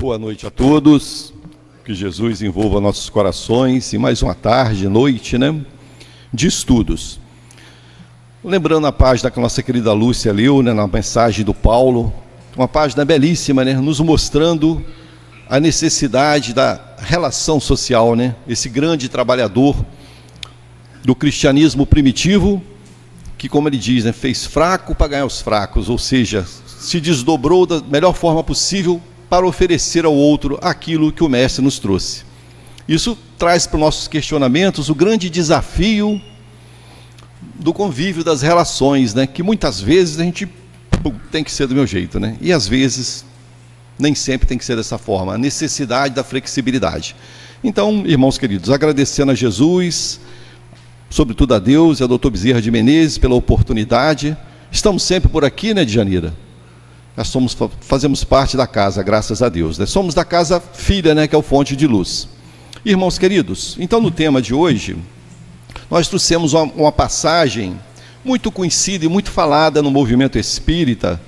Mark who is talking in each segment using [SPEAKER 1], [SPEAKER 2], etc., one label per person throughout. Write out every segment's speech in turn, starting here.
[SPEAKER 1] Boa noite a todos, que Jesus envolva nossos corações em mais uma tarde, noite, de estudos. Lembrando a página que a nossa querida Lúcia leu, na mensagem do Paulo, uma página belíssima, nos mostrando a necessidade da relação social, esse grande trabalhador do cristianismo primitivo, que, como ele diz, fez fraco para ganhar os fracos, ou seja, se desdobrou da melhor forma possível para oferecer ao outro aquilo que o Mestre nos trouxe. Isso traz para os nossos questionamentos o grande desafio do convívio das relações, que muitas vezes a gente tem que ser do meu jeito, e às vezes nem sempre tem que ser dessa forma, a necessidade da flexibilidade. Então, irmãos queridos, agradecendo a Jesus, sobretudo a Deus e a doutor Bezerra de Menezes pela oportunidade. Estamos sempre por aqui, Djanira? Nós fazemos parte da casa, graças a Deus. Somos da casa filha, que é o Fonte de Luz. Irmãos queridos, então no tema de hoje, nós trouxemos uma passagem muito conhecida e muito falada no movimento espírita,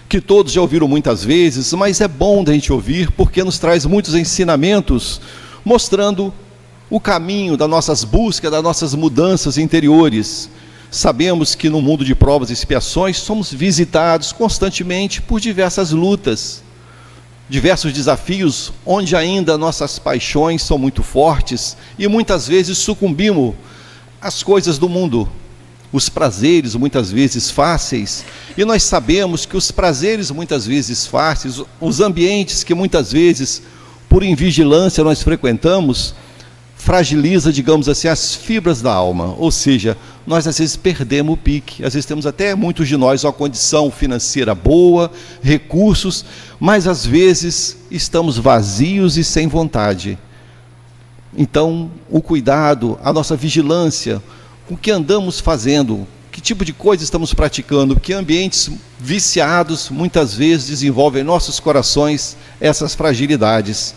[SPEAKER 1] que todos já ouviram muitas vezes, mas é bom da gente ouvir, porque nos traz muitos ensinamentos, mostrando o caminho das nossas buscas, das nossas mudanças interiores. Sabemos que no mundo de provas e expiações somos visitados constantemente por diversas lutas, diversos desafios, onde ainda nossas paixões são muito fortes e muitas vezes sucumbimos às coisas do mundo, os prazeres muitas vezes fáceis, e nós sabemos que os prazeres muitas vezes fáceis, os ambientes que muitas vezes por invigilância nós frequentamos, fragiliza, digamos assim, as fibras da alma, ou seja, nós às vezes perdemos o pique, às vezes temos até muitos de nós uma condição financeira boa, recursos, mas às vezes estamos vazios e sem vontade. Então, o cuidado, a nossa vigilância, o que andamos fazendo, que tipo de coisa estamos praticando, que ambientes viciados muitas vezes desenvolvem em nossos corações essas fragilidades,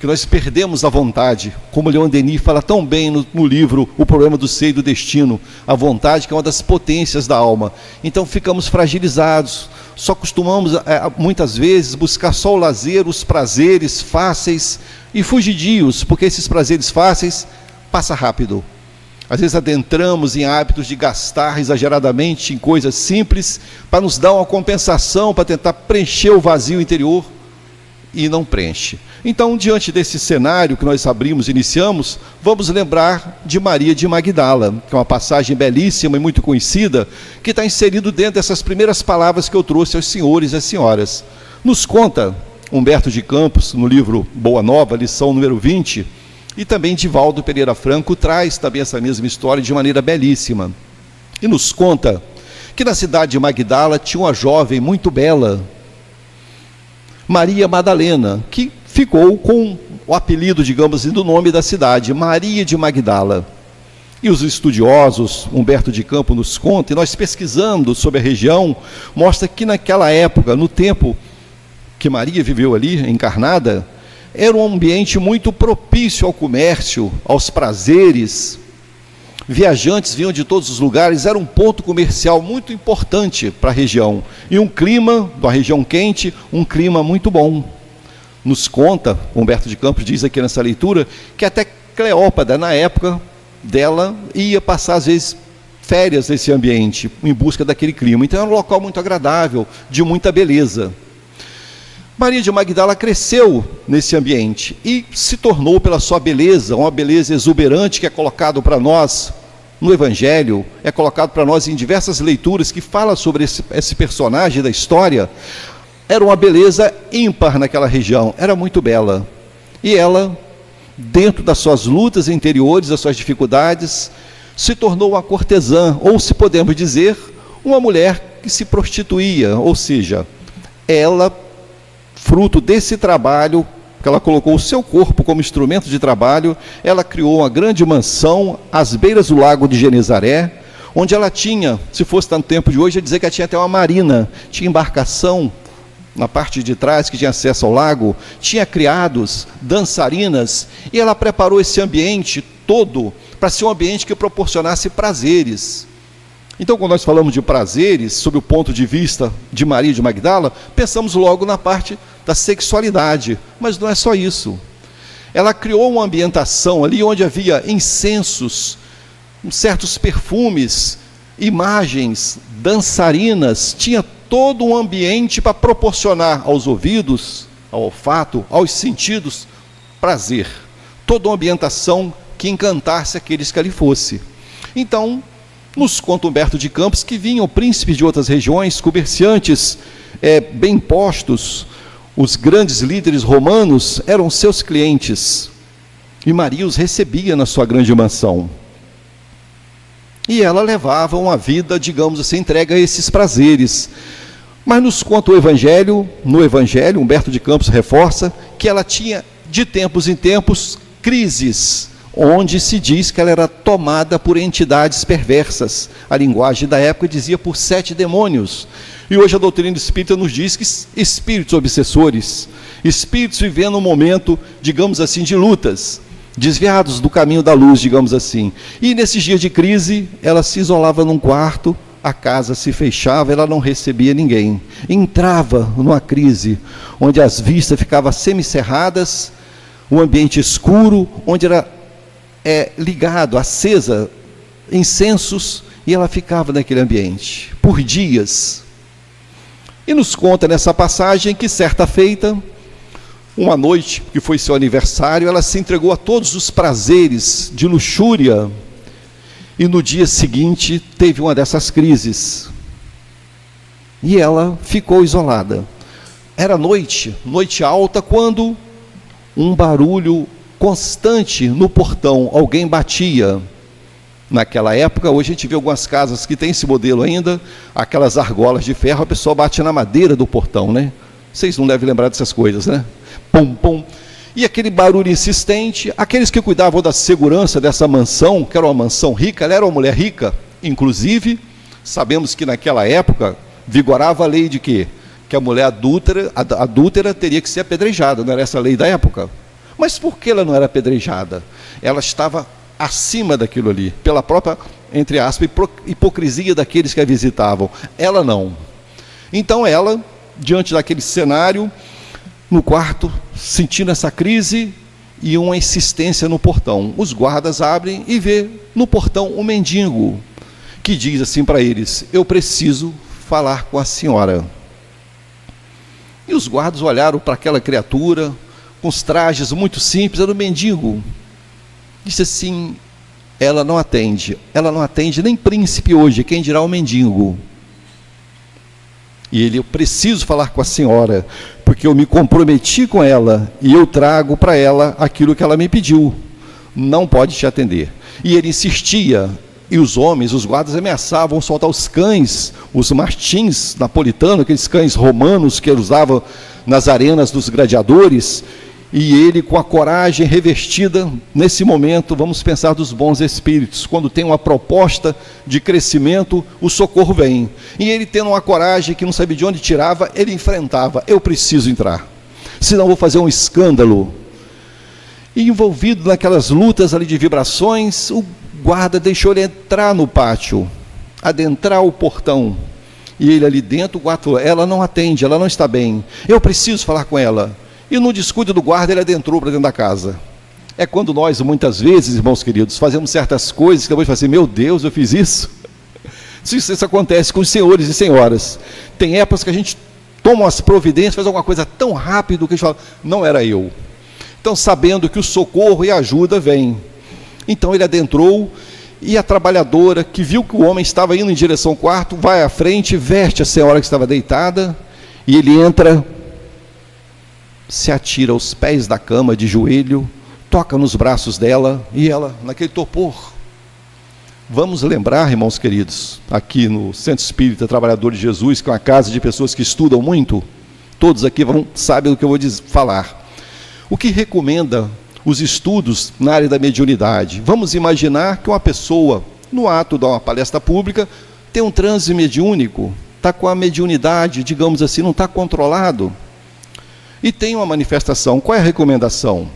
[SPEAKER 1] que nós perdemos a vontade, como Leon Denis fala tão bem no livro O Problema do Ser e do Destino, a vontade que é uma das potências da alma. Então ficamos fragilizados, só costumamos muitas vezes buscar só o lazer, os prazeres fáceis e fugidios, porque esses prazeres fáceis passam rápido. Às vezes adentramos em hábitos de gastar exageradamente em coisas simples, para nos dar uma compensação, para tentar preencher o vazio interior, e não preenche. Então, diante desse cenário que nós abrimos, iniciamos, vamos lembrar de Maria de Magdala, que é uma passagem belíssima e muito conhecida, que está inserido dentro dessas primeiras palavras que eu trouxe aos senhores e às senhoras. Nos conta Humberto de Campos, no livro Boa Nova, lição número 20, e também Divaldo Pereira Franco traz também essa mesma história de maneira belíssima. E nos conta que na cidade de Magdala tinha uma jovem muito bela, Maria Madalena, que ficou com o apelido, digamos assim, do nome da cidade, Maria de Magdala. E os estudiosos, Humberto de Campos nos conta, e nós pesquisando sobre a região, mostra que naquela época, no tempo que Maria viveu ali, encarnada, era um ambiente muito propício ao comércio, aos prazeres. Viajantes vinham de todos os lugares, era um ponto comercial muito importante para a região. E um clima, da região quente, um clima muito bom. Nos conta, Humberto de Campos diz aqui nessa leitura, que até Cleópatra, na época dela, ia passar às vezes férias nesse ambiente, em busca daquele clima. Então era um local muito agradável, de muita beleza. Maria de Magdala cresceu nesse ambiente e se tornou, pela sua beleza, uma beleza exuberante que é colocado para nós no Evangelho, é colocado para nós em diversas leituras que fala sobre esse personagem da história. Era uma beleza ímpar naquela região, era muito bela. E ela, dentro das suas lutas interiores, das suas dificuldades, se tornou uma cortesã, ou se podemos dizer, uma mulher que se prostituía, ou seja, ela, fruto desse trabalho, que ela colocou o seu corpo como instrumento de trabalho, ela criou uma grande mansão às beiras do lago de Genezaré, onde ela tinha, se fosse no tempo de hoje, ia dizer que ela tinha até uma marina, tinha embarcação na parte de trás, que tinha acesso ao lago, tinha criados, dançarinas, e ela preparou esse ambiente todo para ser um ambiente que proporcionasse prazeres. Então, quando nós falamos de prazeres, sob o ponto de vista de Maria de Magdala, pensamos logo na parte da sexualidade. Mas não é só isso. Ela criou uma ambientação ali onde havia incensos, certos perfumes, imagens, dançarinas, tinha todo um ambiente para proporcionar aos ouvidos, ao olfato, aos sentidos, prazer. Toda uma ambientação que encantasse aqueles que ali fosse. Então, nos conta Humberto de Campos que vinham príncipes de outras regiões, comerciantes bem postos, os grandes líderes romanos eram seus clientes, e Maria os recebia na sua grande mansão. E ela levava uma vida, digamos assim, entregue a esses prazeres. Mas nos conta o Evangelho, no Evangelho, Humberto de Campos reforça que ela tinha, de tempos em tempos, crises, onde se diz que ela era tomada por entidades perversas. A linguagem da época dizia por 7 demônios. E hoje a doutrina espírita nos diz que espíritos obsessores, espíritos vivendo um momento, digamos assim, de lutas, desviados do caminho da luz, digamos assim. E nesses dias de crise, ela se isolava num quarto, a casa se fechava, ela não recebia ninguém. Entrava numa crise, onde as vistas ficavam semicerradas, um ambiente escuro, onde era ligado, acesa, incensos, e ela ficava naquele ambiente, por dias. E nos conta nessa passagem que certa feita, uma noite, que foi seu aniversário, ela se entregou a todos os prazeres de luxúria, e no dia seguinte teve uma dessas crises, e ela ficou isolada. Era noite alta, quando um barulho constante no portão, alguém batia. Naquela época, hoje a gente vê algumas casas que tem esse modelo ainda, aquelas argolas de ferro, a pessoa bate na madeira do portão, né? Vocês não devem lembrar dessas coisas, né? Pum, pum. E aquele barulho insistente, aqueles que cuidavam da segurança dessa mansão, que era uma mansão rica, ela era uma mulher rica, inclusive, sabemos que naquela época vigorava a lei de quê? Que a mulher adúltera teria que ser apedrejada, não era essa a lei da época? Mas por que ela não era apedrejada? Ela estava acima daquilo ali, pela própria, entre aspas, hipocrisia daqueles que a visitavam. Ela não. Então ela, diante daquele cenário, no quarto, sentindo essa crise e uma insistência no portão. Os guardas abrem e vê no portão um mendigo, que diz assim para eles: eu preciso falar com a senhora. E os guardas olharam para aquela criatura, com os trajes muito simples, era um mendigo. Disse assim: ela não atende nem príncipe hoje, quem dirá o mendigo. E ele: eu preciso falar com a senhora, porque eu me comprometi com ela, e eu trago para ela aquilo que ela me pediu, não pode te atender. E ele insistia, e os homens, os guardas ameaçavam soltar os cães, os martins napolitanos, aqueles cães romanos que ele usava nas arenas dos gladiadores. E ele, com a coragem revestida, nesse momento, vamos pensar dos bons espíritos, quando tem uma proposta de crescimento, o socorro vem. E ele, tendo uma coragem que não sabia de onde tirava, ele enfrentava: eu preciso entrar, senão vou fazer um escândalo. E envolvido naquelas lutas ali de vibrações, o guarda deixou ele entrar no pátio, adentrar o portão. E ele ali dentro, o guarda falou: ela não atende, ela não está bem, eu preciso falar com ela. E no descuido do guarda, ele adentrou para dentro da casa. É quando nós, muitas vezes, irmãos queridos, fazemos certas coisas que depois fazemos assim: meu Deus, eu fiz isso? Isso acontece com os senhores e senhoras. Tem épocas que a gente toma as providências, faz alguma coisa tão rápido que a gente fala: não era eu. Então, sabendo que o socorro e a ajuda vem. Então ele adentrou, e a trabalhadora, que viu que o homem estava indo em direção ao quarto, vai à frente, veste a senhora que estava deitada, e ele entra, se atira aos pés da cama de joelho, toca nos braços dela, e ela, naquele torpor. Vamos lembrar, irmãos queridos, aqui no Centro Espírita Trabalhador de Jesus, que é uma casa de pessoas que estudam muito, todos aqui sabem do que eu vou falar. O que recomenda os estudos na área da mediunidade? Vamos imaginar que uma pessoa, no ato de uma palestra pública, tem um transe mediúnico, está com a mediunidade, digamos assim, não está controlado, e tem uma manifestação. Qual é a recomendação?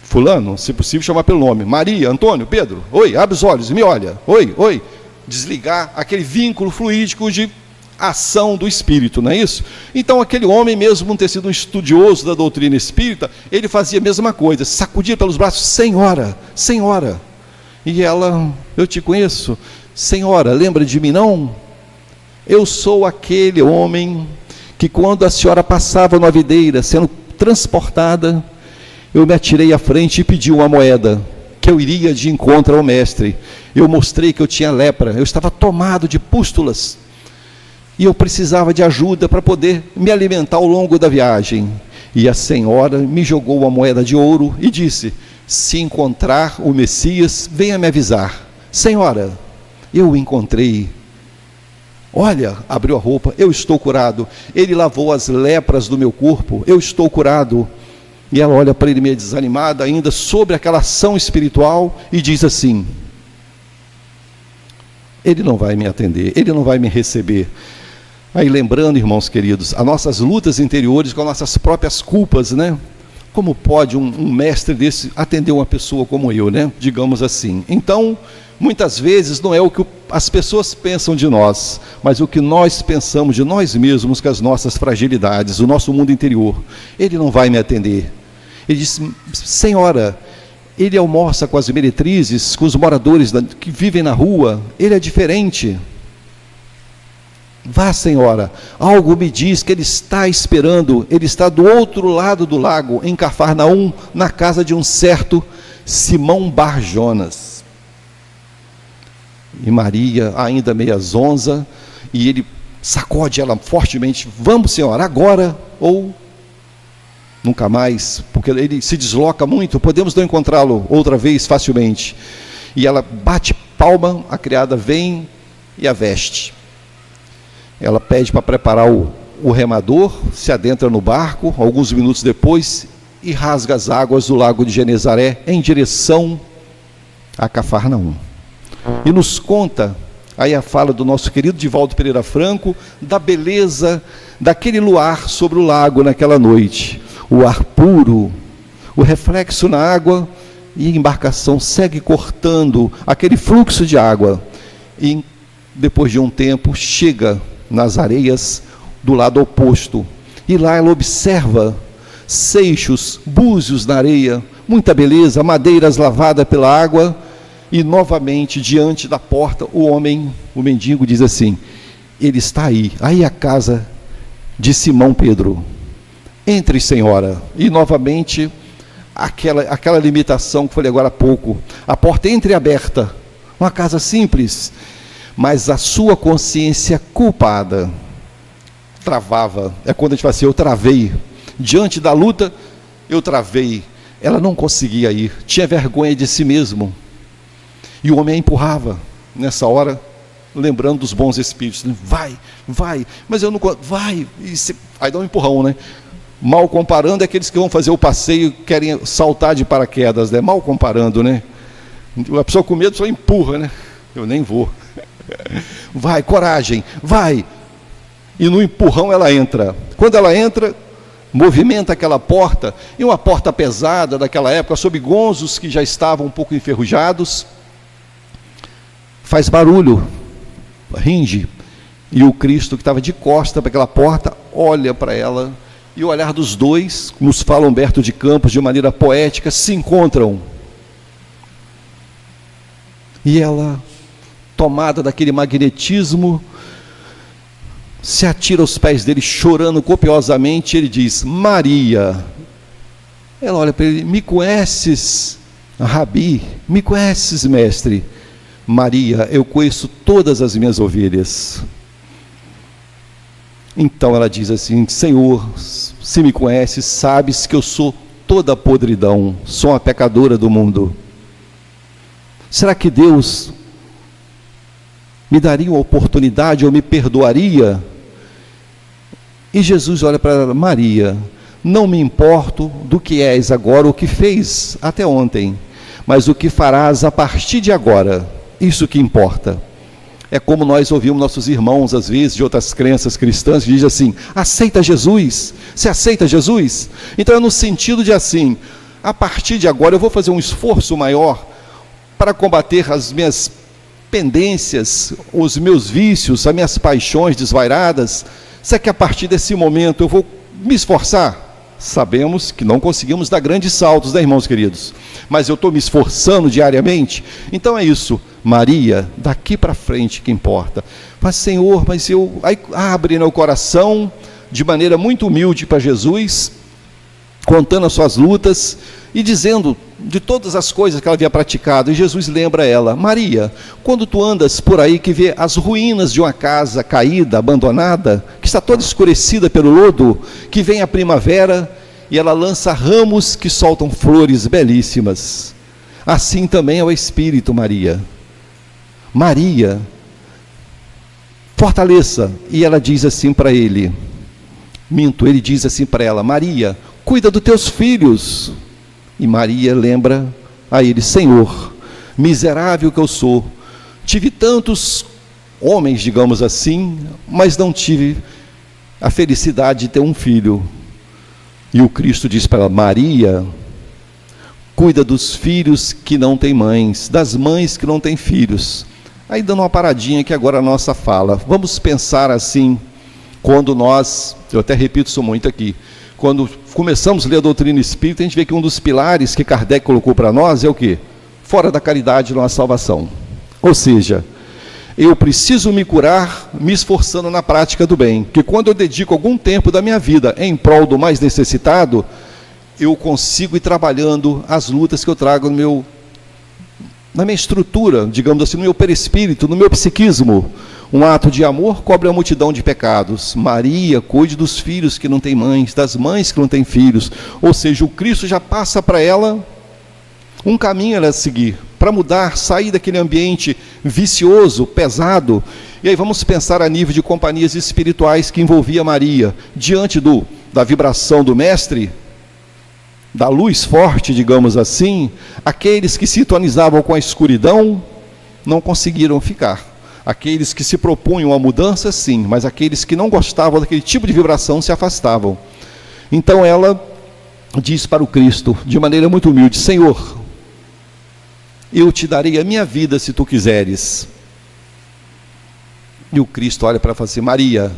[SPEAKER 1] Fulano, se possível, chamar pelo nome. Maria, Antônio, Pedro. Oi, abre os olhos e me olha. Oi, oi. Desligar aquele vínculo fluídico de ação do Espírito, não é isso? Então aquele homem, mesmo não ter sido um estudioso da doutrina espírita, ele fazia a mesma coisa, sacudia pelos braços: senhora, senhora. E ela: eu te conheço. Senhora, lembra de mim não? Eu sou aquele homem que, quando a senhora passava numa videira sendo transportada, eu me atirei à frente e pedi uma moeda, que eu iria de encontro ao mestre. Eu mostrei que eu tinha lepra, eu estava tomado de pústulas, e eu precisava de ajuda para poder me alimentar ao longo da viagem. E a senhora me jogou uma moeda de ouro e disse: se encontrar o Messias, venha me avisar. Senhora, eu o encontrei. Olha, abriu a roupa, eu estou curado. Ele lavou as lepras do meu corpo, eu estou curado. E ela olha para ele meio desanimada ainda sobre aquela ação espiritual e diz assim: ele não vai me atender, ele não vai me receber. Aí, lembrando, irmãos queridos, as nossas lutas interiores com as nossas próprias culpas, né? Como pode um mestre desse atender uma pessoa como eu, né? Digamos assim. Então, muitas vezes não é o que as pessoas pensam de nós, mas o que nós pensamos de nós mesmos, com as nossas fragilidades, o nosso mundo interior. Ele não vai me atender. Ele disse: senhora, ele almoça com as meretrizes, com os moradores que vivem na rua, ele é diferente. Vá, senhora, algo me diz que ele está esperando, ele está do outro lado do lago, em Cafarnaum, na casa de um certo Simão Bar-Jonas. E Maria, ainda meia zonza, e ele sacode ela fortemente: vamos, senhora, agora ou nunca mais, porque ele se desloca muito, podemos não encontrá-lo outra vez facilmente. E ela bate palma, a criada vem e a veste. Ela pede para preparar o remador, se adentra no barco, alguns minutos depois, e rasga as águas do lago de Genezaré em direção a Cafarnaum. E nos conta, aí a fala do nosso querido Divaldo Pereira Franco, da beleza daquele luar sobre o lago naquela noite. O ar puro, o reflexo na água, e a embarcação segue cortando aquele fluxo de água. E depois de um tempo, chega nas areias do lado oposto. E lá ela observa seixos, búzios na areia, muita beleza, madeiras lavadas pela água. E novamente, diante da porta, o homem, o mendigo, diz assim: ele está aí, aí a casa de Simão Pedro. Entre, senhora. E novamente, aquela limitação que falei agora há pouco. A porta entreaberta, uma casa simples, mas a sua consciência culpada travava. É quando a gente fala assim: eu travei. Diante da luta, eu travei. Ela não conseguia ir, tinha vergonha de si mesmo. E o homem a empurrava, nessa hora, lembrando dos bons espíritos. Vai, vai, mas eu não... Vai! Aí dá um empurrão, né? Mal comparando, é aqueles que vão fazer o passeio, querem saltar de paraquedas, né? Mal comparando, né? A pessoa com medo só empurra, né? Eu nem vou. Vai, coragem, vai! E no empurrão ela entra. Quando ela entra, movimenta aquela porta, e uma porta pesada daquela época, sob gonzos que já estavam um pouco enferrujados, faz barulho, ringe, e o Cristo, que estava de costa para aquela porta, olha para ela, e o olhar dos dois, nos fala Humberto de Campos de maneira poética, se encontram. E ela, tomada daquele magnetismo, se atira aos pés dele, chorando copiosamente. Ele diz: Maria. Ela olha para ele: me conheces, Rabi? Me conheces, mestre? Maria, eu conheço todas as minhas ovelhas. Então ela diz assim: Senhor, se me conheces, sabes que eu sou toda podridão, sou uma pecadora do mundo. Será que Deus me daria uma oportunidade ou me perdoaria? E Jesus olha para ela: Maria, não me importo do que és agora, o que fez até ontem, mas o que farás a partir de agora, isso que importa. É como nós ouvimos nossos irmãos, às vezes, de outras crenças cristãs, que dizem assim: aceita Jesus, você aceita Jesus? Então é no sentido de assim, a partir de agora eu vou fazer um esforço maior para combater as minhas dependências, os meus vícios, as minhas paixões desvairadas, será que a partir desse momento eu vou me esforçar? Sabemos que não conseguimos dar grandes saltos, né, irmãos queridos? Mas eu estou me esforçando diariamente. Então é isso, Maria, daqui para frente que importa. Mas Senhor, aí abre o coração de maneira muito humilde para Jesus, contando as suas lutas e dizendo de todas as coisas que ela havia praticado. E Jesus lembra ela: Maria, quando tu andas por aí que vê as ruínas de uma casa caída, abandonada, que está toda escurecida pelo lodo, que vem a primavera e ela lança ramos que soltam flores belíssimas, assim também é o Espírito, Maria. Maria, fortaleça. E ela diz assim para ele, ele diz assim para ela: Maria, cuida dos teus filhos. E Maria lembra a ele: Senhor, miserável que eu sou, tive tantos homens, digamos assim, mas não tive a felicidade de ter um filho. E o Cristo diz para ela: Maria, cuida dos filhos que não têm mães, das mães que não têm filhos. Aí dando uma paradinha aqui agora a nossa fala, vamos pensar assim, quando nós, eu até repito isso muito aqui, quando começamos a ler a doutrina espírita, a gente vê que um dos pilares que Kardec colocou para nós é o quê? Fora da caridade não há salvação. Ou seja, eu preciso me curar me esforçando na prática do bem, que quando eu dedico algum tempo da minha vida em prol do mais necessitado, eu consigo ir trabalhando as lutas que eu trago na minha estrutura, digamos assim, no meu perispírito, no meu psiquismo. Um ato de amor cobre a multidão de pecados. Maria, cuide dos filhos que não têm mães, das mães que não têm filhos. Ou seja, o Cristo já passa para ela um caminho a seguir, para mudar, sair daquele ambiente vicioso, pesado. E aí vamos pensar a nível de companhias espirituais que envolvia Maria, diante da vibração do Mestre, da luz forte, digamos assim, aqueles que sintonizavam com a escuridão não conseguiram ficar. Aqueles que se propunham a mudança, sim, mas aqueles que não gostavam daquele tipo de vibração se afastavam. Então ela diz para o Cristo, de maneira muito humilde: Senhor, eu te darei a minha vida se tu quiseres. E o Cristo olha para ela e fala assim: Maria,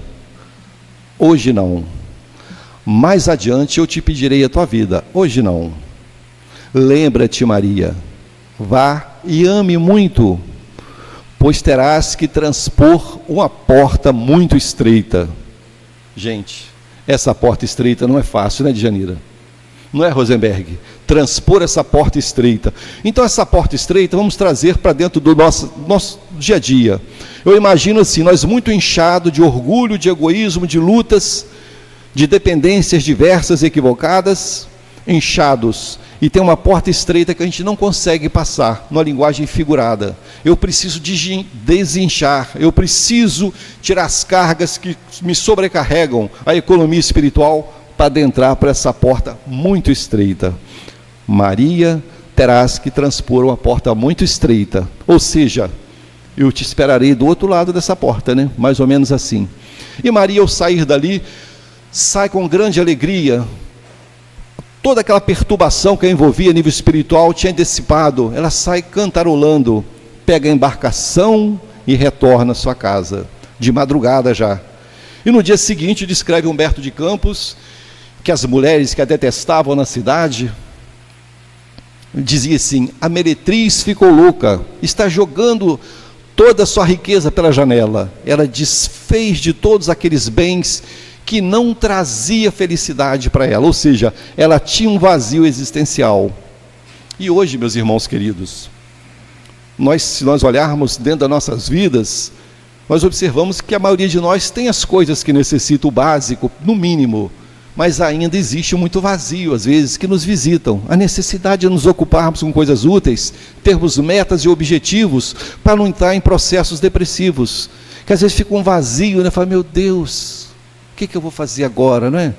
[SPEAKER 1] hoje não. Mais adiante eu te pedirei a tua vida. Hoje não. Lembra-te, Maria, vá e ame muito, pois terás que transpor uma porta muito estreita. Gente, essa porta estreita não é fácil, né, Djanira? Não é, Rosenberg? Transpor essa porta estreita. Então essa porta estreita vamos trazer para dentro do nosso dia a dia. Eu imagino assim, nós muito inchados de orgulho, de egoísmo, de lutas, de dependências diversas e equivocadas, inchados, e tem uma porta estreita que a gente não consegue passar, numa linguagem figurada. Eu preciso desinchar, eu preciso tirar as cargas que me sobrecarregam a economia espiritual para adentrar para essa porta muito estreita. Maria, terás que transpor uma porta muito estreita, ou seja, eu te esperarei do outro lado dessa porta, né? Mais ou menos assim. E Maria, ao sair dali, sai com grande alegria. Toda aquela perturbação que a envolvia a nível espiritual tinha dissipado. Ela sai cantarolando, pega a embarcação e retorna à sua casa, de madrugada já. E no dia seguinte descreve Humberto de Campos que as mulheres que a detestavam na cidade, dizia assim: a meretriz ficou louca, está jogando toda a sua riqueza pela janela. Ela desfez de todos aqueles bens que não trazia felicidade para ela, ou seja, ela tinha um vazio existencial. E hoje, meus irmãos queridos, se nós olharmos dentro das nossas vidas, nós observamos que a maioria de nós tem as coisas que necessita, o básico, no mínimo, mas ainda existe muito vazio, às vezes, que nos visitam. A necessidade de nos ocuparmos com coisas úteis, termos metas e objetivos, para não entrar em processos depressivos, que às vezes fica um vazio, né? Fala, meu Deus, o que eu vou fazer agora, não é?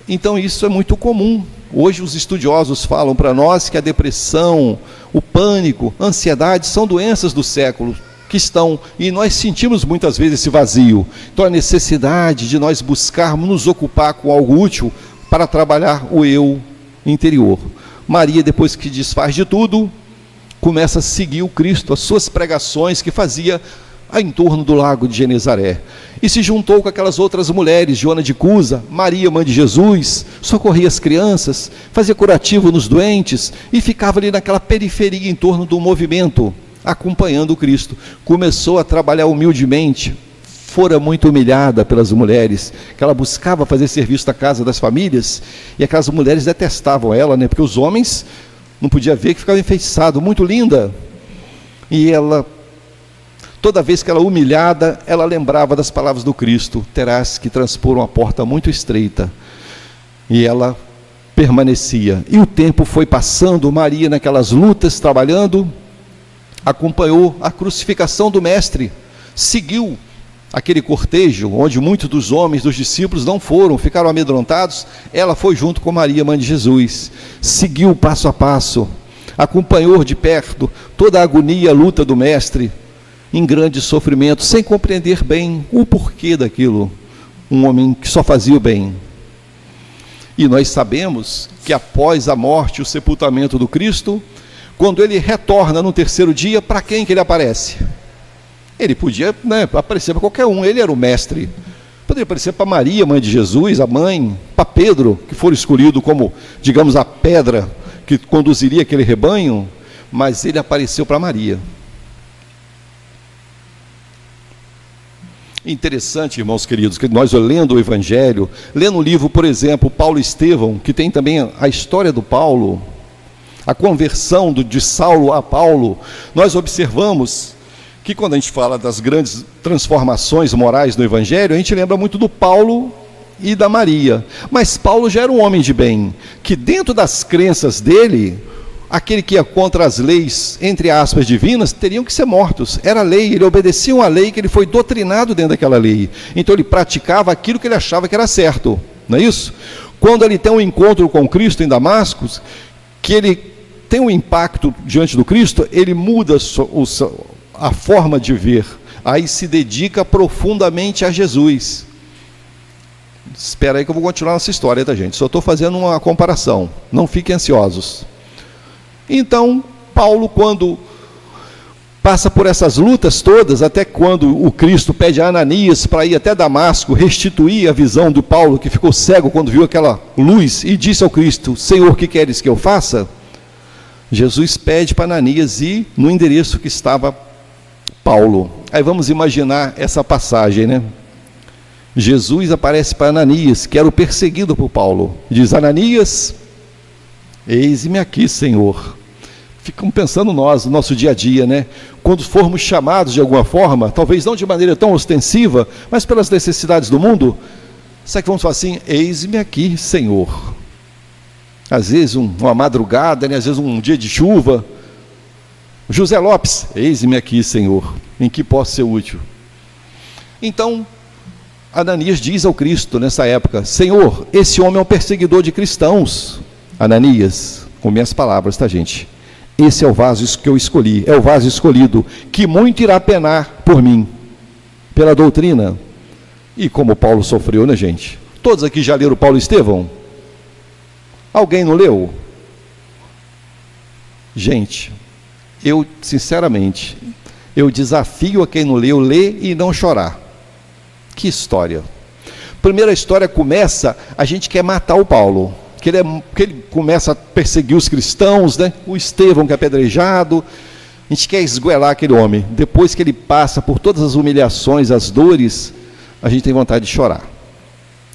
[SPEAKER 1] Então isso é muito comum. Hoje os estudiosos falam para nós que a depressão, o pânico, a ansiedade são doenças do século que estão, e nós sentimos muitas vezes esse vazio. Então a necessidade de nós buscarmos nos ocupar com algo útil para trabalhar o eu interior. Maria, depois que desfaz de tudo, começa a seguir o Cristo, as suas pregações que fazia em torno do lago de Genezaré. E se juntou com aquelas outras mulheres, Joana de Cusa, Maria, mãe de Jesus, socorria as crianças, fazia curativo nos doentes e ficava ali naquela periferia em torno do movimento, acompanhando o Cristo. Começou a trabalhar humildemente, fora muito humilhada pelas mulheres, que ela buscava fazer serviço na casa das famílias, e aquelas mulheres detestavam ela, né? Porque os homens não podiam ver, que ficava enfeitiçado, muito linda. E ela, toda vez que ela humilhada, ela lembrava das palavras do Cristo: terás que transpor uma porta muito estreita. E ela permanecia. E o tempo foi passando, Maria naquelas lutas, trabalhando, acompanhou a crucificação do Mestre, seguiu aquele cortejo, onde muitos dos homens, dos discípulos não foram, ficaram amedrontados. Ela foi junto com Maria, mãe de Jesus, seguiu passo a passo, acompanhou de perto toda a agonia, a luta do Mestre, em grande sofrimento, sem compreender bem o porquê daquilo, um homem que só fazia o bem. E nós sabemos que após a morte e o sepultamento do Cristo, quando ele retorna no terceiro dia, para quem que ele aparece? Ele podia, né, aparecer para qualquer um, ele era o Mestre. Poderia aparecer para Maria, mãe de Jesus, a mãe, para Pedro, que for escolhido como, digamos, a pedra que conduziria aquele rebanho, mas ele apareceu para Maria. Interessante, irmãos queridos, que nós lendo o Evangelho, lendo o livro, por exemplo, Paulo e Estevão, que tem também a história do Paulo, a conversão de Saulo a Paulo, nós observamos que quando a gente fala das grandes transformações morais no Evangelho, a gente lembra muito do Paulo e da Maria. Mas Paulo já era um homem de bem, que dentro das crenças dele, aquele que ia contra as leis, entre aspas, divinas, teriam que ser mortos. Era lei, ele obedecia uma lei, que ele foi doutrinado dentro daquela lei. Então ele praticava aquilo que ele achava que era certo, não é isso? Quando ele tem um encontro com Cristo em Damasco, que ele tem um impacto diante do Cristo, ele muda a forma de ver, aí se dedica profundamente a Jesus. Espera aí que eu vou continuar essa história, tá, gente? Só estou fazendo uma comparação, não fiquem ansiosos. Então, Paulo, quando passa por essas lutas todas, até quando o Cristo pede a Ananias para ir até Damasco, restituir a visão do Paulo, que ficou cego quando viu aquela luz, e disse ao Cristo: Senhor, o que queres que eu faça? Jesus pede para Ananias ir no endereço que estava Paulo. Aí vamos imaginar essa passagem, né? Jesus aparece para Ananias, que era o perseguido por Paulo, diz: Ananias, eis-me aqui, Senhor. Ficamos pensando nós, no nosso dia a dia, né? Quando formos chamados de alguma forma, talvez não de maneira tão ostensiva, mas pelas necessidades do mundo, será que vamos falar assim: eis-me aqui, Senhor? Às vezes uma madrugada, né? Às vezes um dia de chuva. José Lopes, eis-me aqui, Senhor, em que posso ser útil? Então, Ananias diz ao Cristo nessa época: Senhor, esse homem é um perseguidor de cristãos. Ananias, com minhas palavras, tá, gente? Esse é o vaso que eu escolhi, é o vaso escolhido, que muito irá penar por mim, pela doutrina. E como Paulo sofreu, né, gente? Todos aqui já leram Paulo e Estevão? Alguém não leu? Gente, eu, sinceramente, eu desafio a quem não leu, ler e não chorar. Que história. Primeira história começa, a gente quer matar o Paulo, que ele começa a perseguir os cristãos, né? O Estevão que é apedrejado, a gente quer esgoelar aquele homem. Depois que ele passa por todas as humilhações, as dores, a gente tem vontade de chorar.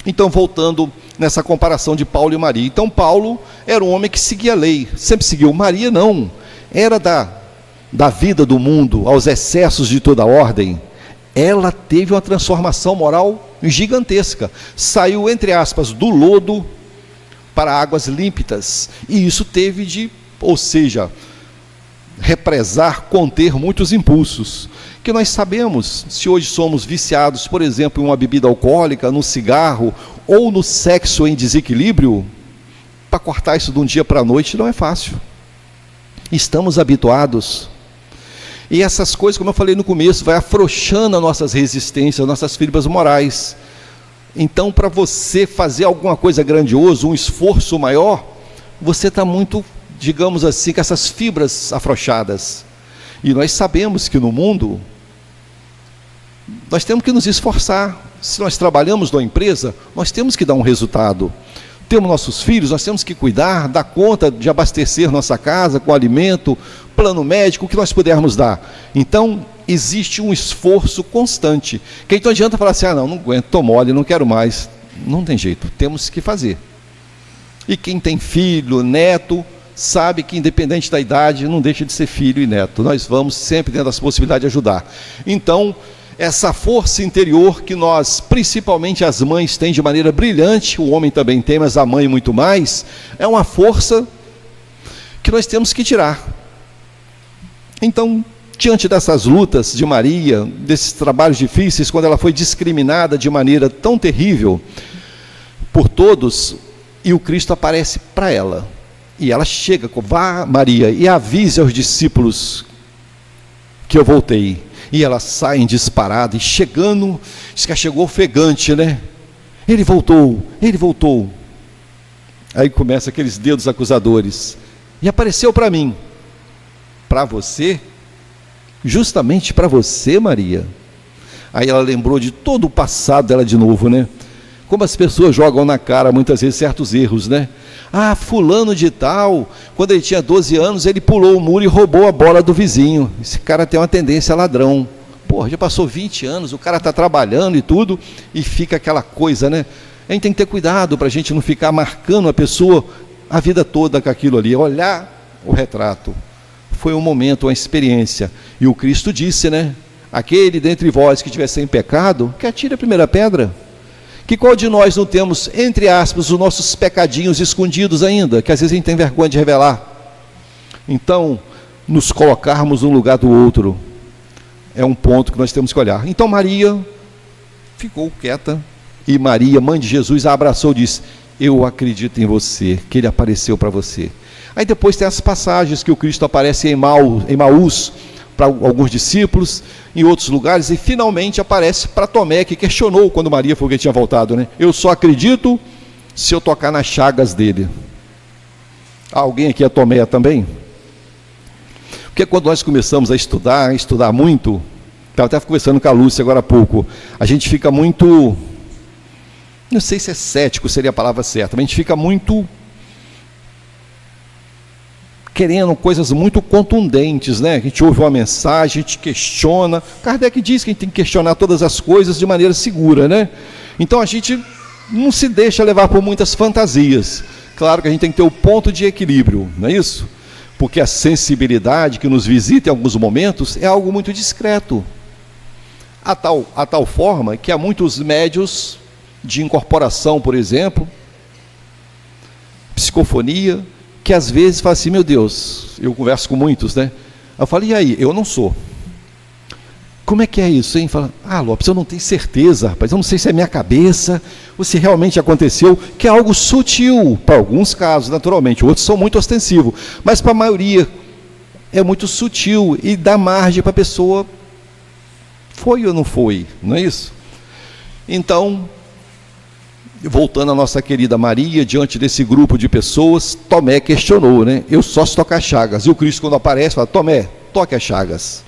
[SPEAKER 1] Então, voltando nessa comparação de Paulo e Maria. Então, Paulo era um homem que seguia a lei, sempre seguiu. Maria não, era da vida do mundo, aos excessos de toda ordem. Ela teve uma transformação moral gigantesca. Saiu, entre aspas, do lodo para águas límpidas. E isso teve ou seja, represar, conter muitos impulsos. Que nós sabemos, se hoje somos viciados, por exemplo, em uma bebida alcoólica, no cigarro, ou no sexo em desequilíbrio, para cortar isso de um dia para a noite não é fácil. Estamos habituados. E essas coisas, como eu falei no começo, vai afrouxando as nossas resistências, nossas fibras morais. Então, para você fazer alguma coisa grandiosa, um esforço maior, você está muito digamos assim, com essas fibras afrouxadas. E nós sabemos que no mundo, nós temos que nos esforçar. Se nós trabalhamos numa empresa, nós temos que dar um resultado. Temos nossos filhos, nós temos que cuidar, dar conta de abastecer nossa casa com alimento, plano médico, o que nós pudermos dar. Então, existe um esforço constante. Que então adianta falar assim, não aguento, estou mole, não quero mais. Não tem jeito, temos que fazer. E quem tem filho, neto, sabe que independente da idade, não deixa de ser filho e neto. Nós vamos sempre dentro das possibilidades de ajudar. Então, essa força interior que nós, principalmente as mães, têm de maneira brilhante, o homem também tem, mas a mãe muito mais, é uma força que nós temos que tirar. Então, diante dessas lutas de Maria, desses trabalhos difíceis, quando ela foi discriminada de maneira tão terrível por todos, e o Cristo aparece para ela, e ela chega, vá Maria, e avise aos discípulos que eu voltei. E ela sai em disparada, e chegando, diz que chegou ofegante, né? Ele voltou, ele voltou. Aí começa aqueles dedos acusadores. E apareceu para mim. Para você? Justamente para você, Maria. Aí ela lembrou de todo o passado dela de novo, né? Como as pessoas jogam na cara, muitas vezes, certos erros, né? Fulano de tal, quando ele tinha 12 anos, ele pulou o muro e roubou a bola do vizinho. Esse cara tem uma tendência a ladrão. Já passou 20 anos, o cara está trabalhando e tudo, e fica aquela coisa, né? A gente tem que ter cuidado para a gente não ficar marcando a pessoa a vida toda com aquilo ali. Olhar o retrato. Foi um momento, uma experiência. E o Cristo disse, né? Aquele dentre vós que tiver sem pecado, que atire a primeira pedra. Que qual de nós não temos, entre aspas, os nossos pecadinhos escondidos ainda, que às vezes a gente tem vergonha de revelar. Então, nos colocarmos no lugar do outro, é um ponto que nós temos que olhar. Então Maria ficou quieta, e Maria, mãe de Jesus, a abraçou e disse, eu acredito em você, que ele apareceu para você. Aí depois tem as passagens que o Cristo aparece em Emaús, para alguns discípulos, em outros lugares, e finalmente aparece para Tomé, que questionou quando Maria falou que ele tinha voltado, né? Eu só acredito se eu tocar nas chagas dele. Alguém aqui é Tomé também? Porque quando nós começamos a estudar muito, estava até conversando com a Lúcia agora há pouco, a gente fica muito, não sei se é cético, seria a palavra certa, mas a gente fica muito querendo coisas muito contundentes, né? A gente ouve uma mensagem, a gente questiona. Kardec diz que a gente tem que questionar todas as coisas de maneira segura, né? Então a gente não se deixa levar por muitas fantasias. Claro que a gente tem que ter o ponto de equilíbrio, não é isso? Porque a sensibilidade que nos visita em alguns momentos é algo muito discreto. A tal forma que há muitos médios de incorporação, por exemplo, psicofonia, que às vezes fala assim, meu Deus, eu converso com muitos, né? Eu falo, e aí? Eu não sou. Como é que é isso, hein? Fala, Lopes, eu não tenho certeza, rapaz, eu não sei se é minha cabeça, ou se realmente aconteceu, que é algo sutil, para alguns casos, naturalmente, outros são muito ostensivos, mas para a maioria é muito sutil, e dá margem para a pessoa, foi ou não foi, não é isso? Então, voltando à nossa querida Maria, diante desse grupo de pessoas, Tomé questionou, né? Eu só se tocar chagas. E o Cristo, quando aparece, fala, Tomé, toque as chagas.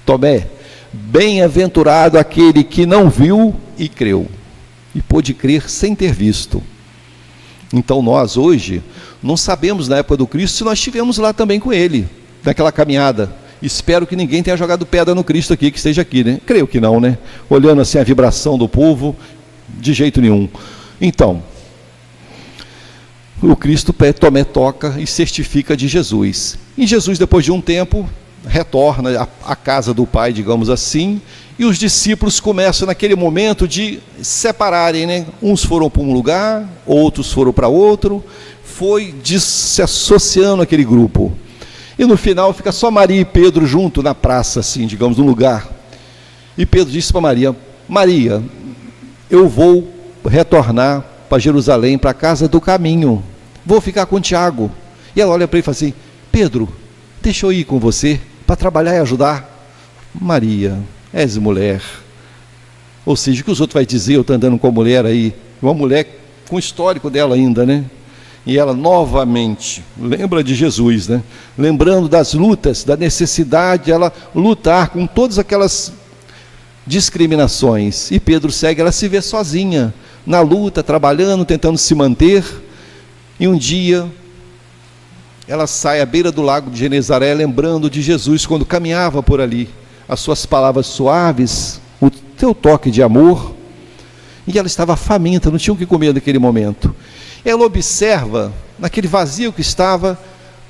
[SPEAKER 1] Tomé, bem-aventurado aquele que não viu e creu, e pôde crer sem ter visto. Então nós hoje, não sabemos na época do Cristo, se nós estivemos lá também com ele, naquela caminhada. Espero que ninguém tenha jogado pedra no Cristo aqui, que esteja aqui, né? Creio que não, né? Olhando assim a vibração do povo, de jeito nenhum. Então, o Cristo Tomé toca e certifica de Jesus. E Jesus, depois de um tempo, retorna à casa do Pai, digamos assim, e os discípulos começam naquele momento de separarem, né? Uns foram para um lugar, outros foram para outro, foi se associando aquele grupo. E no final fica só Maria e Pedro junto na praça, assim, digamos, no lugar. E Pedro disse para Maria, Maria, eu vou retornar para Jerusalém, para a casa do caminho, vou ficar com Tiago. E ela olha para ele e fala assim, Pedro, deixa eu ir com você, para trabalhar e ajudar. Maria, és mulher. Ou seja, o que os outros vão dizer, eu estou andando com a mulher aí, uma mulher com o histórico dela ainda, né? E ela novamente lembra de Jesus, né? Lembrando das lutas, da necessidade de ela lutar com todas aquelas discriminações. E Pedro segue, ela se vê sozinha, na luta, trabalhando, tentando se manter. E um dia, ela sai à beira do lago de Genezaré, lembrando de Jesus, quando caminhava por ali. As suas palavras suaves, o teu toque de amor. E ela estava faminta, não tinha o que comer naquele momento. Ela observa, naquele vazio que estava,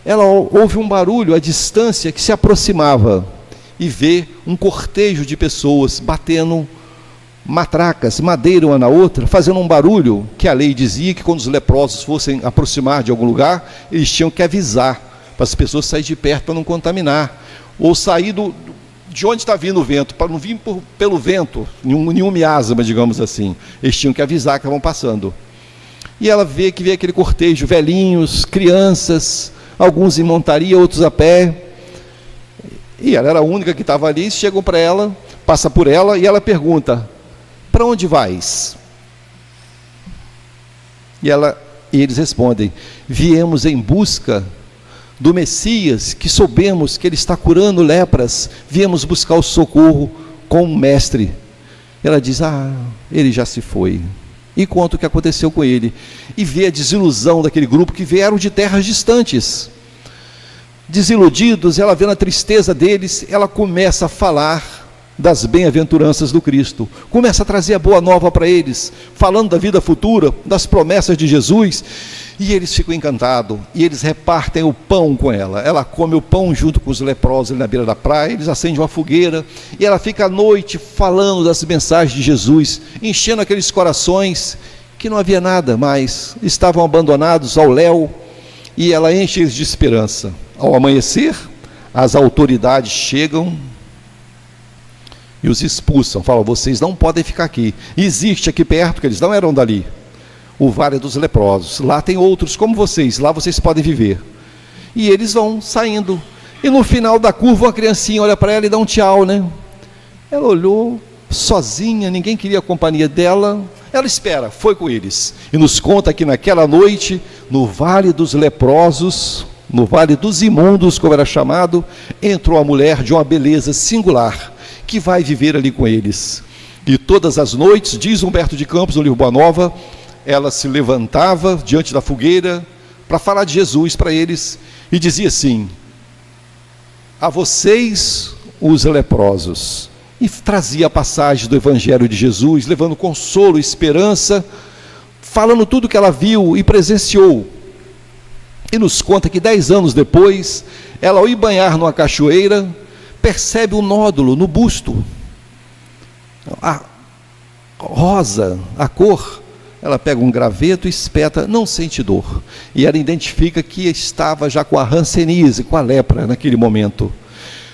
[SPEAKER 1] ela ouve um barulho à distância que se aproximava e vê um cortejo de pessoas batendo matracas, madeira uma na outra, fazendo um barulho que a lei dizia que quando os leprosos fossem aproximar de algum lugar, eles tinham que avisar para as pessoas saírem de perto para não contaminar, ou sair de onde está vindo o vento, para não vir pelo vento, nenhum miasma, digamos assim. Eles tinham que avisar que estavam passando. E ela vê aquele cortejo, velhinhos, crianças, alguns em montaria, outros a pé. E ela era a única que estava ali. Chegam para ela, passa por ela e ela pergunta: para onde vais? E eles respondem: viemos em busca do Messias, que soubemos que ele está curando lepras, viemos buscar o socorro com o mestre. Ela diz: ele já se foi. E conta o que aconteceu com ele. E vê a desilusão daquele grupo que vieram de terras distantes. Desiludidos, ela vê a tristeza deles, ela começa a falar das bem-aventuranças do Cristo, começa a trazer a boa nova para eles, falando da vida futura, das promessas de Jesus, e eles ficam encantados, e eles repartem o pão com ela come o pão junto com os leprosos ali na beira da praia, eles acendem uma fogueira, e ela fica à noite falando das mensagens de Jesus, enchendo aqueles corações, que não havia nada mais, estavam abandonados ao léu, e ela enche eles de esperança. Ao amanhecer, as autoridades chegam, e os expulsam, falam: vocês não podem ficar aqui. Existe aqui perto, que eles não eram dali, o Vale dos Leprosos, lá tem outros como vocês, lá vocês podem viver. E eles vão saindo, e no final da curva, uma criancinha olha para ela e dá um tchau, né? Ela olhou, sozinha, ninguém queria a companhia dela, ela espera, foi com eles, e nos conta que naquela noite, no Vale dos Leprosos, no Vale dos Imundos, como era chamado, entrou a mulher de uma beleza singular, que vai viver ali com eles. E todas as noites, diz Humberto de Campos no livro Boa Nova, ela se levantava diante da fogueira para falar de Jesus para eles e dizia assim: a vocês os leprosos, e trazia a passagem do Evangelho de Jesus, levando consolo, esperança, falando tudo que ela viu e presenciou. E nos conta que 10 anos depois, ela, ao ir banhar numa cachoeira, percebe um nódulo no busto, a rosa, a cor. Ela pega um graveto e espeta, não sente dor, e ela identifica que estava já com a hanseníase, com a lepra naquele momento,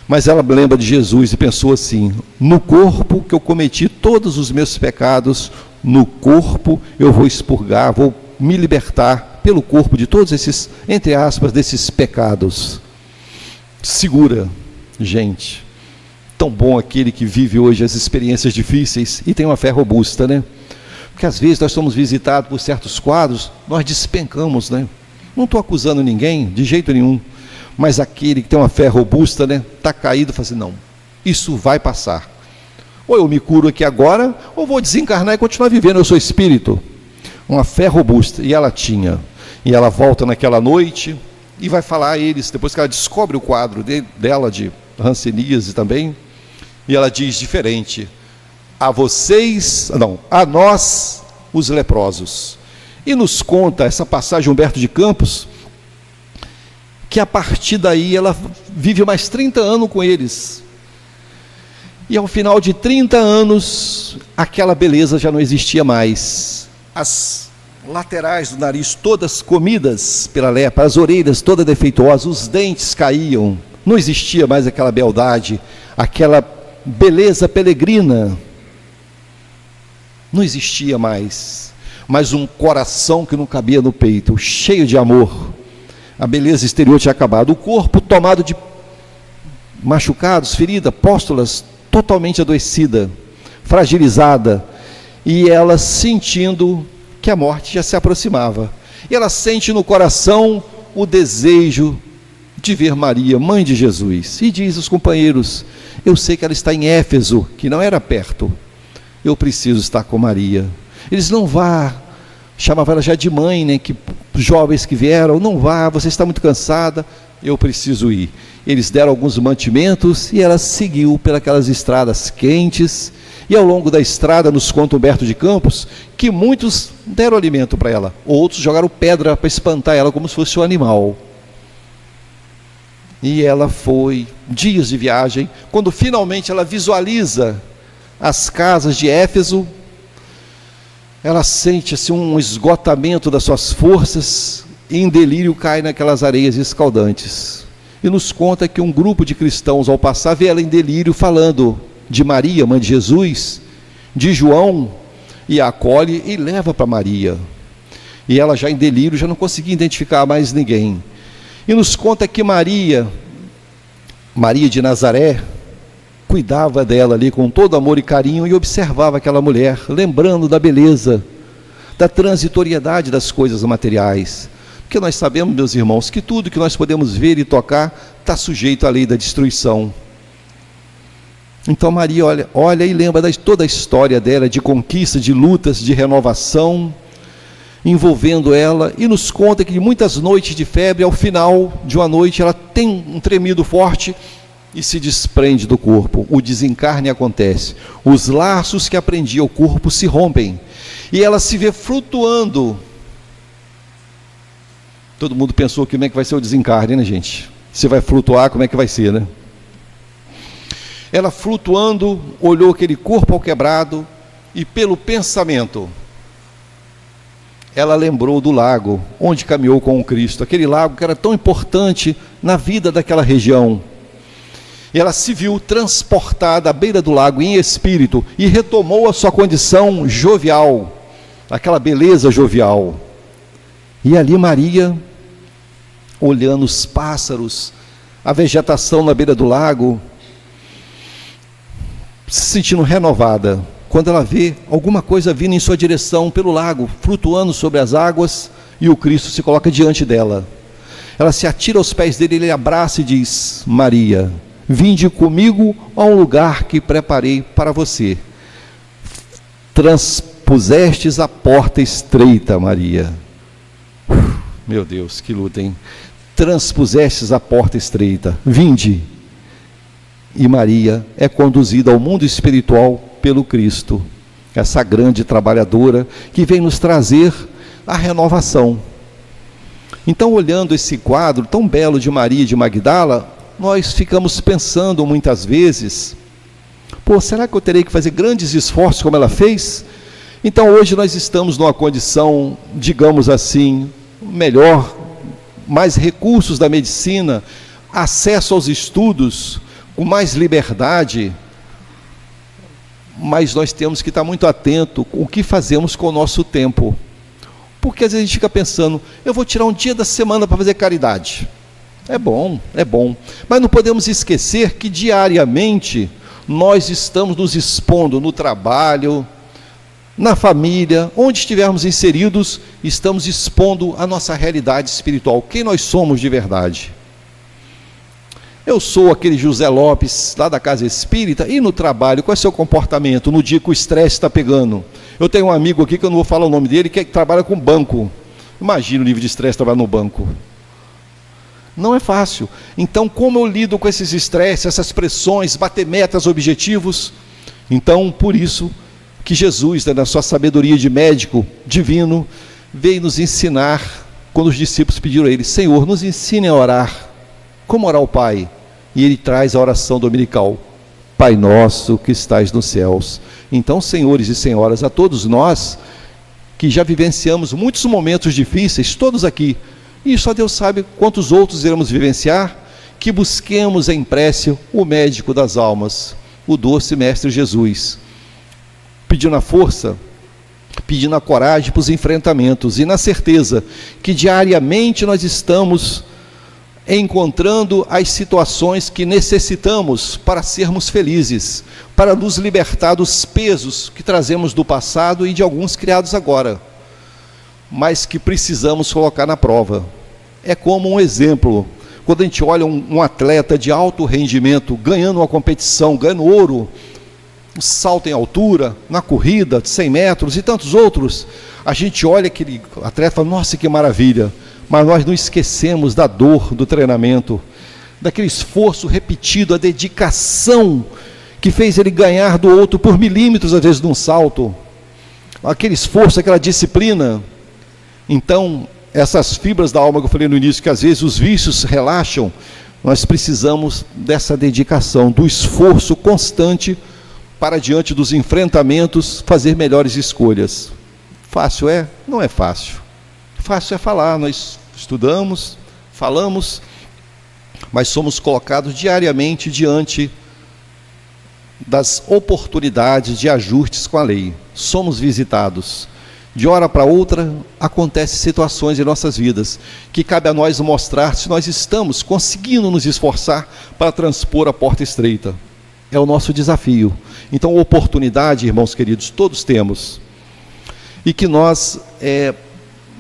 [SPEAKER 1] mas ela lembra de Jesus e pensou assim: no corpo que eu cometi todos os meus pecados, no corpo eu vou expurgar, vou me libertar pelo corpo de todos esses, entre aspas, desses pecados. Segura. Gente, tão bom aquele que vive hoje as experiências difíceis e tem uma fé robusta, né? Porque às vezes nós somos visitados por certos quadros, nós despencamos, né? Não estou acusando ninguém, de jeito nenhum, mas aquele que tem uma fé robusta, né? Está caído, fala assim: não, isso vai passar. Ou eu me curo aqui agora, ou vou desencarnar e continuar vivendo, eu sou espírito. Uma fé robusta, e ela tinha. E ela volta naquela noite e vai falar a eles, depois que ela descobre o quadro dela de hanseníase também, e ela diz diferente: a nós os leprosos. E nos conta essa passagem Humberto de Campos, que a partir daí ela vive mais 30 anos com eles, e ao final de 30 anos aquela beleza já não existia mais, as laterais do nariz todas comidas pela lepra, as orelhas todas defeituosas, os dentes caíam, não existia mais aquela beldade, aquela beleza peregrina, não existia mais, mas um coração que não cabia no peito, cheio de amor. A beleza exterior tinha acabado, o corpo tomado de machucados, feridas, pústulas, totalmente adoecida, fragilizada, e ela sentindo que a morte já se aproximava. E ela sente no coração o desejo de ver Maria, mãe de Jesus. E diz aos companheiros: eu sei que ela está em Éfeso, que não era perto. Eu preciso estar com Maria. Eles: não vá. Chamava ela já de mãe, né? Que jovens que vieram: não vá, você está muito cansada. Eu preciso ir. Eles deram alguns mantimentos e ela seguiu pelas estradas quentes. E ao longo da estrada, nos conta Humberto de Campos, que muitos deram alimento para ela, outros jogaram pedra para espantar ela como se fosse um animal. E ela foi, dias de viagem, quando finalmente ela visualiza as casas de Éfeso, ela sente assim, um esgotamento das suas forças, e em delírio cai naquelas areias escaldantes. E nos conta que um grupo de cristãos, ao passar, vê ela em delírio falando de Maria, mãe de Jesus, de João, e a acolhe e leva para Maria. E ela já em delírio, já não conseguia identificar mais ninguém. E nos conta que Maria de Nazaré, cuidava dela ali com todo amor e carinho e observava aquela mulher, lembrando da beleza, da transitoriedade das coisas materiais. Porque nós sabemos, meus irmãos, que tudo que nós podemos ver e tocar está sujeito à lei da destruição. Então Maria olha e lembra de toda a história dela, de conquista, de lutas, de renovação, envolvendo ela, e nos conta que de muitas noites de febre, ao final de uma noite, ela tem um tremido forte e se desprende do corpo. O desencarne acontece. Os laços que aprendia o corpo se rompem, e ela se vê flutuando. Todo mundo pensou que como é que vai ser o desencarne, né, gente? Se vai flutuar, como é que vai ser, né? Ela flutuando, olhou aquele corpo ao quebrado, e pelo pensamento, ela lembrou do lago, onde caminhou com o Cristo, aquele lago que era tão importante na vida daquela região. E ela se viu transportada à beira do lago em espírito, e retomou a sua condição jovial, aquela beleza jovial. E ali Maria, olhando os pássaros, a vegetação na beira do lago, se sentindo renovada, quando ela vê alguma coisa vindo em sua direção pelo lago, flutuando sobre as águas, e o Cristo se coloca diante dela. Ela se atira aos pés dele, ele abraça e diz: Maria, vinde comigo a um lugar que preparei para você. Transpusestes a porta estreita, Maria. Meu Deus, que luta, hein? Transpusestes a porta estreita, vinde. E Maria é conduzida ao mundo espiritual pelo Cristo, essa grande trabalhadora que vem nos trazer a renovação. Então, olhando esse quadro tão belo de Maria de Magdala, nós ficamos pensando muitas vezes: será que eu terei que fazer grandes esforços como ela fez? Então hoje nós estamos numa condição, digamos assim, melhor, mais recursos da medicina, acesso aos estudos, com mais liberdade, mas nós temos que estar muito atento com o que fazemos com o nosso tempo. Porque às vezes a gente fica pensando: eu vou tirar um dia da semana para fazer caridade. É bom, mas não podemos esquecer que diariamente nós estamos nos expondo no trabalho, na família, onde estivermos inseridos, estamos expondo a nossa realidade espiritual, quem nós somos de verdade. Eu sou aquele José Lopes, lá da Casa Espírita, e no trabalho, qual é o seu comportamento no dia que o estresse está pegando? Eu tenho um amigo aqui, que eu não vou falar o nome dele, que trabalha com banco. Imagina o nível de estresse trabalhar no banco. Não é fácil. Então, como eu lido com esses estresses, essas pressões, bater metas, objetivos? Então, por isso que Jesus, na sua sabedoria de médico divino, veio nos ensinar, quando os discípulos pediram a ele: Senhor, nos ensine a orar. Como orar ao Pai? E ele traz a oração dominical: Pai nosso que estais nos céus. Então, senhores e senhoras, a todos nós que já vivenciamos muitos momentos difíceis, todos aqui, e só Deus sabe quantos outros iremos vivenciar, que busquemos em prece o médico das almas, o doce Mestre Jesus, pedindo a força, pedindo a coragem para os enfrentamentos, e na certeza que diariamente nós estamos encontrando as situações que necessitamos para sermos felizes, para nos libertar dos pesos que trazemos do passado e de alguns criados agora. mas que precisamos colocar na prova. É como um exemplo, quando a gente olha um atleta de alto rendimento, ganhando uma competição, ganhando ouro, um salto em altura, na corrida de 100 metros e tantos outros, a gente olha aquele atleta e fala, nossa, que maravilha, mas nós não esquecemos da dor do treinamento, daquele esforço repetido, a dedicação que fez ele ganhar do outro por milímetros, às vezes, num salto, aquele esforço, aquela disciplina. Então, essas fibras da alma que eu falei no início, que às vezes os vícios relaxam, nós precisamos dessa dedicação, do esforço constante para, diante dos enfrentamentos, fazer melhores escolhas. Fácil é? Não é fácil. Fácil é falar, nós estudamos, falamos, mas somos colocados diariamente diante das oportunidades de ajustes com a lei. Somos visitados. De hora para outra, acontecem situações em nossas vidas, que cabe a nós mostrar se nós estamos conseguindo nos esforçar para transpor a porta estreita. É o nosso desafio. Então, oportunidade, irmãos queridos, todos temos. E que nós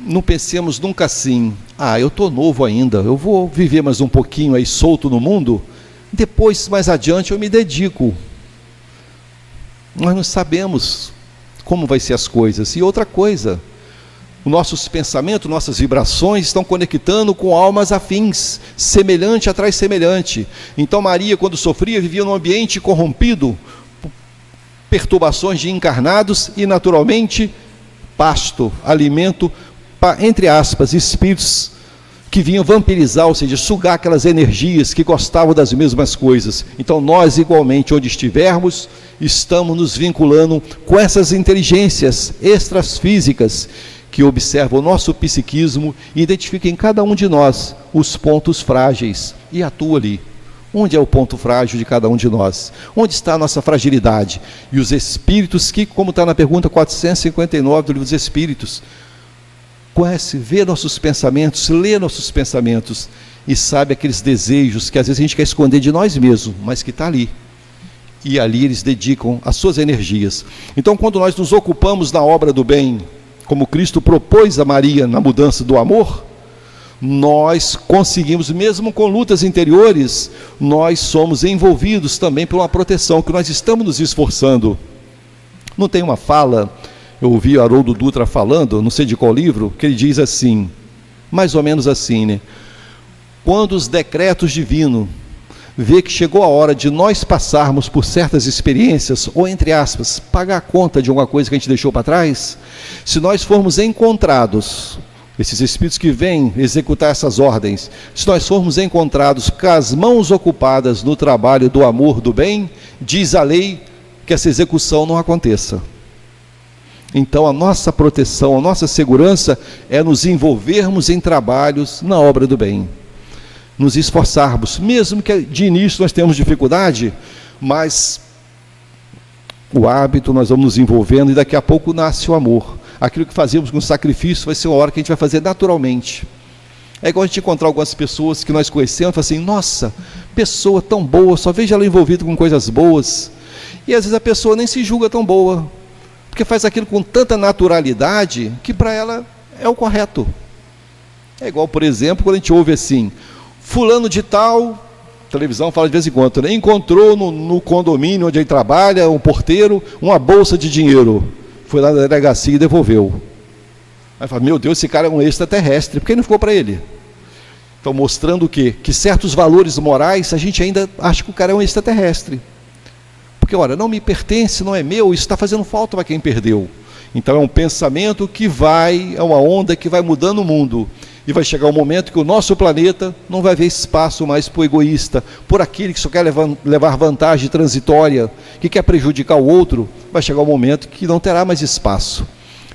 [SPEAKER 1] não pensemos nunca assim, eu estou novo ainda, eu vou viver mais um pouquinho aí solto no mundo, depois, mais adiante, eu me dedico. Nós não sabemos como vai ser as coisas. E outra coisa, os nossos pensamentos, nossas vibrações estão conectando com almas afins, semelhante atrai semelhante. Então Maria, quando sofria, vivia num ambiente corrompido, perturbações de encarnados e, naturalmente, pasto, alimento, entre aspas, espíritos que vinham vampirizar, ou seja, sugar aquelas energias que gostavam das mesmas coisas. Então nós, igualmente, onde estivermos, estamos nos vinculando com essas inteligências extrafísicas que observam o nosso psiquismo e identificam em cada um de nós os pontos frágeis e atuam ali. Onde é o ponto frágil de cada um de nós? Onde está a nossa fragilidade? E os espíritos que, como está na pergunta 459 do Livro dos Espíritos, conhece, vê nossos pensamentos, lê nossos pensamentos e sabe aqueles desejos que às vezes a gente quer esconder de nós mesmos, mas que está ali. E ali eles dedicam as suas energias. Então, quando nós nos ocupamos na obra do bem, como Cristo propôs a Maria na mudança do amor, nós conseguimos, mesmo com lutas interiores, nós somos envolvidos também por uma proteção, que nós estamos nos esforçando. Não tem uma fala, eu ouvi o Haroldo Dutra falando, não sei de qual livro, que ele diz assim, mais ou menos assim, né? Quando os decretos divinos vê que chegou a hora de nós passarmos por certas experiências, ou entre aspas, pagar a conta de alguma coisa que a gente deixou para trás, se nós formos encontrados, esses espíritos que vêm executar essas ordens, se nós formos encontrados com as mãos ocupadas no trabalho do amor, do bem, diz a lei que essa execução não aconteça. Então a nossa proteção, a nossa segurança é nos envolvermos em trabalhos na obra do bem. Nos esforçarmos, mesmo que de início nós tenhamos dificuldade, mas o hábito nós vamos nos envolvendo e daqui a pouco nasce o amor. Aquilo que fazemos com sacrifício vai ser uma hora que a gente vai fazer naturalmente. É igual a gente encontrar algumas pessoas que nós conhecemos e falar assim, nossa, pessoa tão boa, só vejo ela envolvida com coisas boas. E às vezes a pessoa nem se julga tão boa, porque faz aquilo com tanta naturalidade que para ela é o correto. É igual, por exemplo, quando a gente ouve assim, fulano de tal, televisão fala de vez em quando, né? Encontrou no condomínio onde ele trabalha, um porteiro, uma bolsa de dinheiro. Foi lá na delegacia e devolveu. Aí fala, meu Deus, esse cara é um extraterrestre, por que não ficou para ele? Então mostrando o quê? Que certos valores morais, a gente ainda acha que o cara é um extraterrestre. Porque, olha, não me pertence, não é meu, isso está fazendo falta para quem perdeu. Então é um pensamento que é uma onda que vai mudando o mundo. E vai chegar um momento que o nosso planeta não vai ver espaço mais para o egoísta, por aquele que só quer levar vantagem transitória, que quer prejudicar o outro, vai chegar um momento que não terá mais espaço.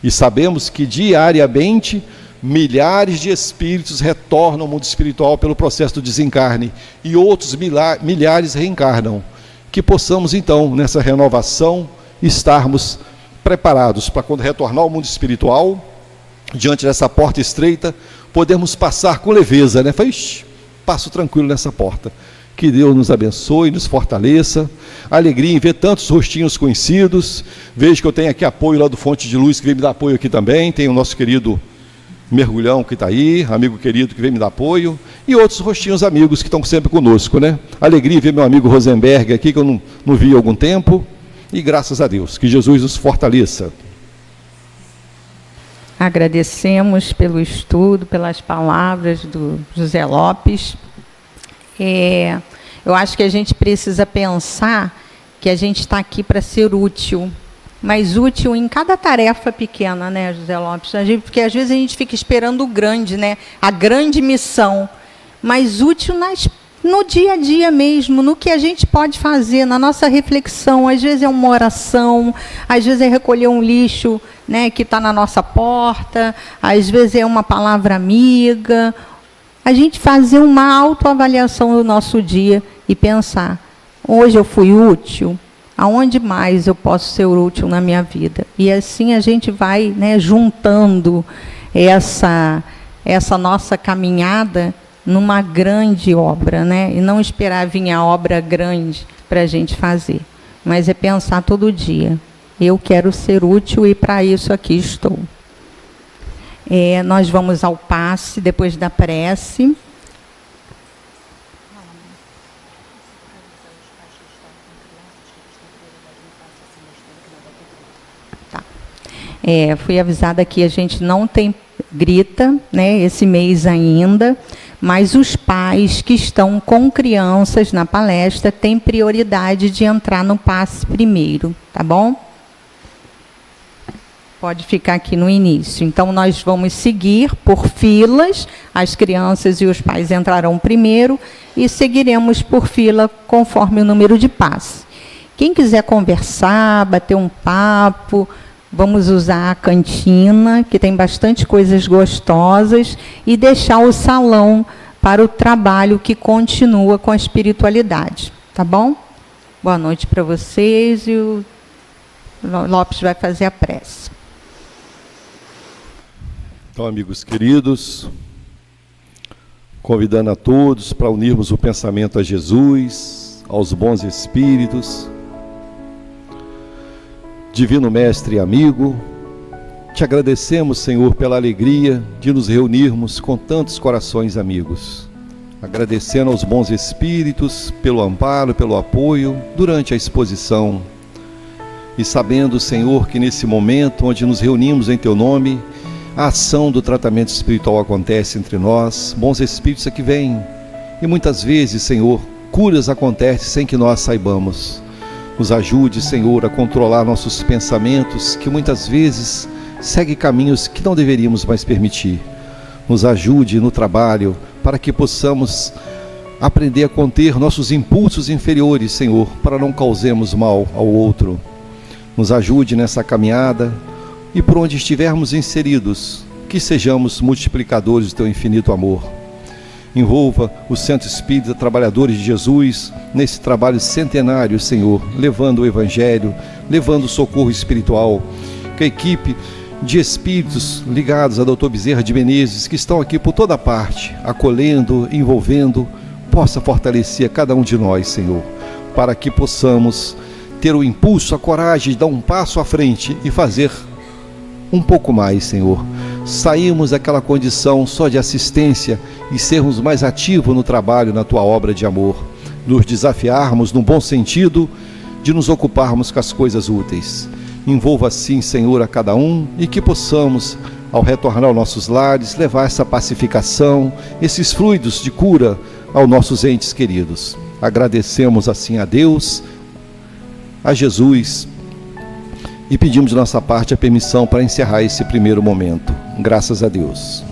[SPEAKER 1] E sabemos que diariamente milhares de espíritos retornam ao mundo espiritual pelo processo do desencarne, e outros milhares reencarnam. Que possamos então, nessa renovação, estarmos preparados para quando retornar ao mundo espiritual, diante dessa porta estreita, podemos passar com leveza, né? Passo tranquilo nessa porta. Que Deus nos abençoe, nos fortaleça. Alegria em ver tantos rostinhos conhecidos. Vejo que eu tenho aqui apoio lá do Fonte de Luz, que vem me dar apoio aqui também. Tem o nosso querido Mergulhão que está aí, amigo querido que vem me dar apoio, e outros rostinhos amigos que estão sempre conosco, né? Alegria ver meu amigo Rosenberg aqui, que eu não vi há algum tempo, e graças a Deus, que Jesus nos fortaleça.
[SPEAKER 2] Agradecemos pelo estudo, pelas palavras do José Lopes. Eu acho que a gente precisa pensar que a gente está aqui para ser útil, mas útil em cada tarefa pequena, né, José Lopes? Porque às vezes a gente fica esperando o grande, né? A grande missão, mas útil no dia a dia mesmo, no que a gente pode fazer, na nossa reflexão. Às vezes é uma oração, às vezes é recolher um lixo, né, que está na nossa porta, às vezes é uma palavra amiga. A gente fazer uma autoavaliação do nosso dia e pensar, hoje eu fui útil? Aonde mais eu posso ser útil na minha vida? E assim a gente vai, né, juntando essa nossa caminhada numa grande obra, né? E não esperar vir a obra grande para a gente fazer, mas é pensar todo dia, eu quero ser útil e para isso aqui estou. Nós vamos ao passe depois da prece. Fui avisada que a gente não tem grita, né, esse mês ainda, mas os pais que estão com crianças na palestra têm prioridade de entrar no passe primeiro, tá bom? Pode ficar aqui no início. Então, nós vamos seguir por filas, as crianças e os pais entrarão primeiro e seguiremos por fila conforme o número de passe. Quem quiser conversar, bater um papo, vamos usar a cantina, que tem bastante coisas gostosas, e deixar o salão para o trabalho que continua com a espiritualidade. Tá bom? Boa noite para vocês, e o Lopes vai fazer a prece.
[SPEAKER 1] Então, amigos queridos, convidando a todos para unirmos o pensamento a Jesus, aos bons espíritos. Divino Mestre e amigo, te agradecemos, Senhor, pela alegria de nos reunirmos com tantos corações amigos. Agradecendo aos bons espíritos pelo amparo, pelo apoio durante a exposição. E sabendo, Senhor, que nesse momento onde nos reunimos em Teu nome, a ação do tratamento espiritual acontece entre nós, bons espíritos aqui vêm. E muitas vezes, Senhor, curas acontecem sem que nós saibamos. Nos ajude, Senhor, a controlar nossos pensamentos, que muitas vezes seguem caminhos que não deveríamos mais permitir. Nos ajude no trabalho, para que possamos aprender a conter nossos impulsos inferiores, Senhor, para não causemos mal ao outro. Nos ajude nessa caminhada e por onde estivermos inseridos, que sejamos multiplicadores do Teu infinito amor. Envolva o Centro Espírita Trabalhadores de Jesus nesse trabalho centenário, Senhor, levando o Evangelho, levando o socorro espiritual. Que a equipe de espíritos ligados a Dr. Bezerra de Menezes, que estão aqui por toda parte, acolhendo, envolvendo, possa fortalecer cada um de nós, Senhor, para que possamos ter o impulso, a coragem de dar um passo à frente e fazer um pouco mais, Senhor. Saímos daquela condição só de assistência e sermos mais ativos no trabalho, na Tua obra de amor. Nos desafiarmos, no bom sentido, de nos ocuparmos com as coisas úteis. Envolva assim, Senhor, a cada um, e que possamos, ao retornar aos nossos lares, levar essa pacificação, esses fluidos de cura aos nossos entes queridos. Agradecemos assim a Deus, a Jesus, e pedimos de nossa parte a permissão para encerrar esse primeiro momento. Graças a Deus.